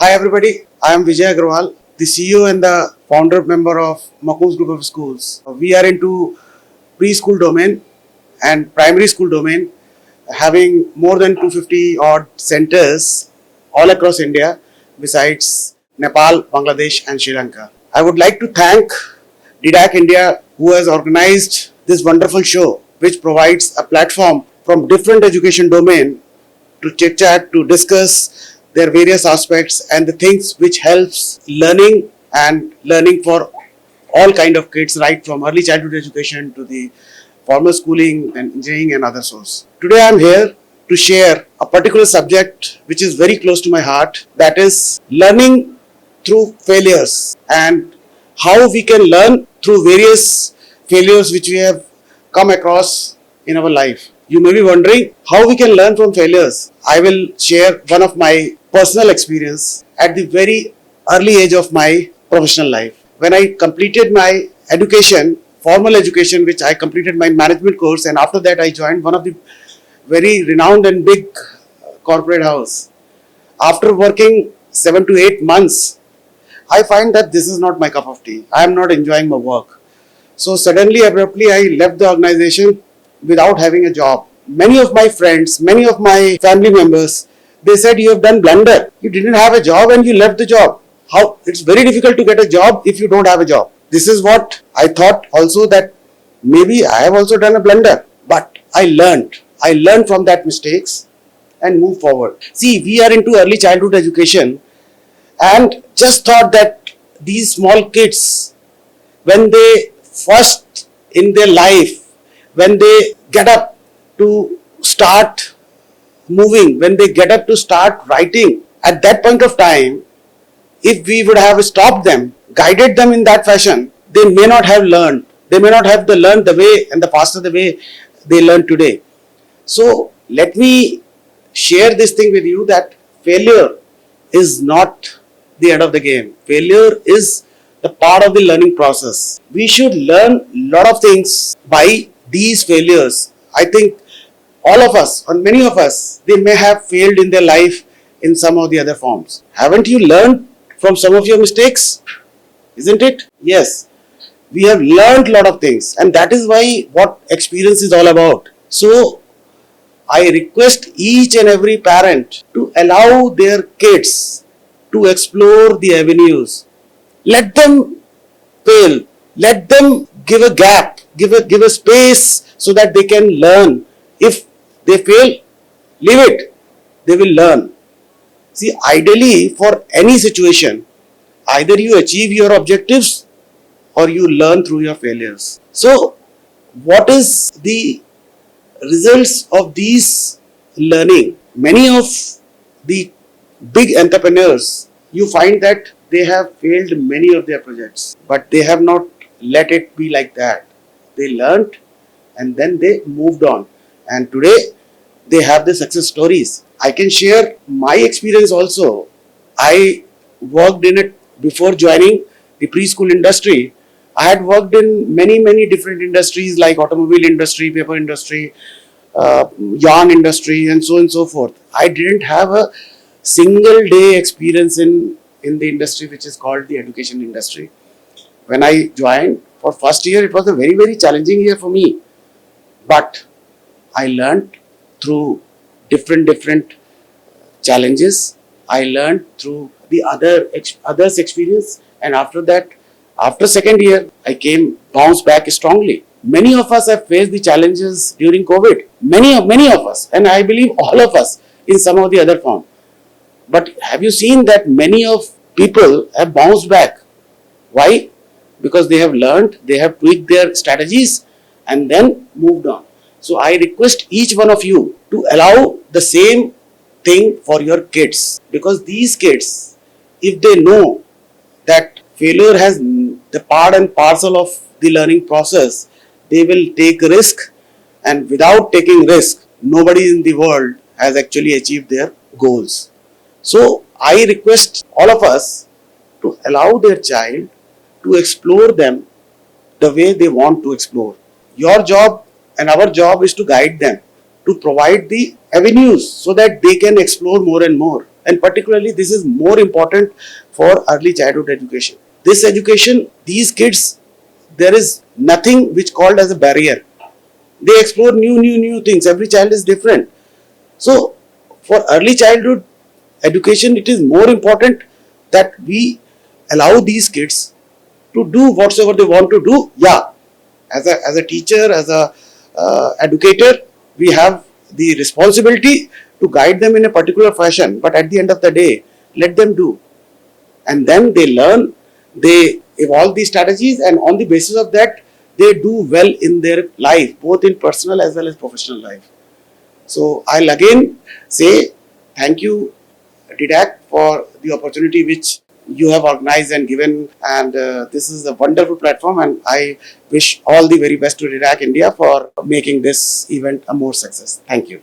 Hi everybody, I am Vijay Aggarwal, the CEO and the founder member of Makoons Group of Schools. We are into preschool domain and primary school domain, having more than 250 odd centers all across India, besides Nepal, Bangladesh and Sri Lanka. I would like to thank DIDAC India, who has organized this wonderful show, which provides a platform from different education domain to chit chat, to discuss their various aspects and the things which helps learning for all kind of kids, right from early childhood education to the formal schooling and engineering and other sorts. Today I am here to share a particular subject which is very close to my heart, that is learning through failures and how we can learn through various failures which we have come across in our life. You may be wondering how we can learn from failures. I will share one of my personal experience at the very early age of my professional life. When I completed my education, formal education, which I completed my management course, and after that I joined one of the very renowned and big corporate house. After working 7 to 8 months, I find that this is not my cup of tea. I am not enjoying my work. So suddenly, abruptly, I left the organization without having a job. Many of my friends, many of my family members, they said, you have done blunder. You didn't have a job and you left the job. How? It's very difficult to get a job if you don't have a job. This is what I thought also, that maybe I have also done a blunder. But I learned. I learned from that mistakes and move forward. See, we are into early childhood education and just thought that these small kids, when they first in their life, when they get up to start moving, when they get up to start writing, at that point of time, if we would have stopped them, guided them in that fashion, they may not have learned. They may not have learned the way and the faster the way they learn today. So let me share this thing with you, that failure is not the end of the game. Failure is the part of the learning process. We should learn a lot of things by these failures. I think all of us, or many of us, they may have failed in their life in some or the other forms. Haven't you learned from some of your mistakes? Isn't it? Yes. We have learned a lot of things, and that is why what experience is all about. So I request each and every parent to allow their kids to explore the avenues. Let them fail. Let them give a gap, give a space so that they can learn. If they fail, leave it. They will learn. See, ideally, for any situation, either you achieve your objectives or you learn through your failures. So, what is the results of these learning? Many of the big entrepreneurs, you find that they have failed many of their projects, but they have not let it be like that. They learned and then they moved on. And today they have the success stories. I can share my experience also. I worked in it before joining the preschool industry. I had worked in many different industries like automobile industry, paper industry, yarn industry, and so forth. I didn't have a single day experience in the industry which is called the education industry. When I joined for first year, it was a very challenging year for me. But I learned through different challenges. I learned through the others' experience, and after that, after second year, I came bounced back strongly. Many of us have faced the challenges during COVID. Many of us, and I believe all of us in some of the other form. But have you seen that many of people have bounced back? Why? Because they have learned, they have tweaked their strategies and then moved on. So I request each one of you to allow the same thing for your kids, because these kids, if they know that failure has the part and parcel of the learning process, they will take risk, and without taking risk, nobody in the world has actually achieved their goals. So I request all of us to allow their child to explore them the way they want to explore. Your job and our job is to guide them, to provide the avenues so that they can explore more and more. and particularly this is more important for early childhood education. This education, these kids, there is nothing which called as a barrier. They explore new things. Every child is different. So for early childhood education, it is more important that we allow these kids to do whatsoever they want to do. Yeah, as a teacher, as a educator, we have the responsibility to guide them in a particular fashion. But at the end of the day, let them do, and then they learn, they evolve these strategies, and on the basis of that, they do well in their life, both in personal as well as professional life. So I'll again say thank you, Didac, for the opportunity which you have organized and given. And this is a wonderful platform. And I wish all the very best to Didac India for making this event a more success. Thank you.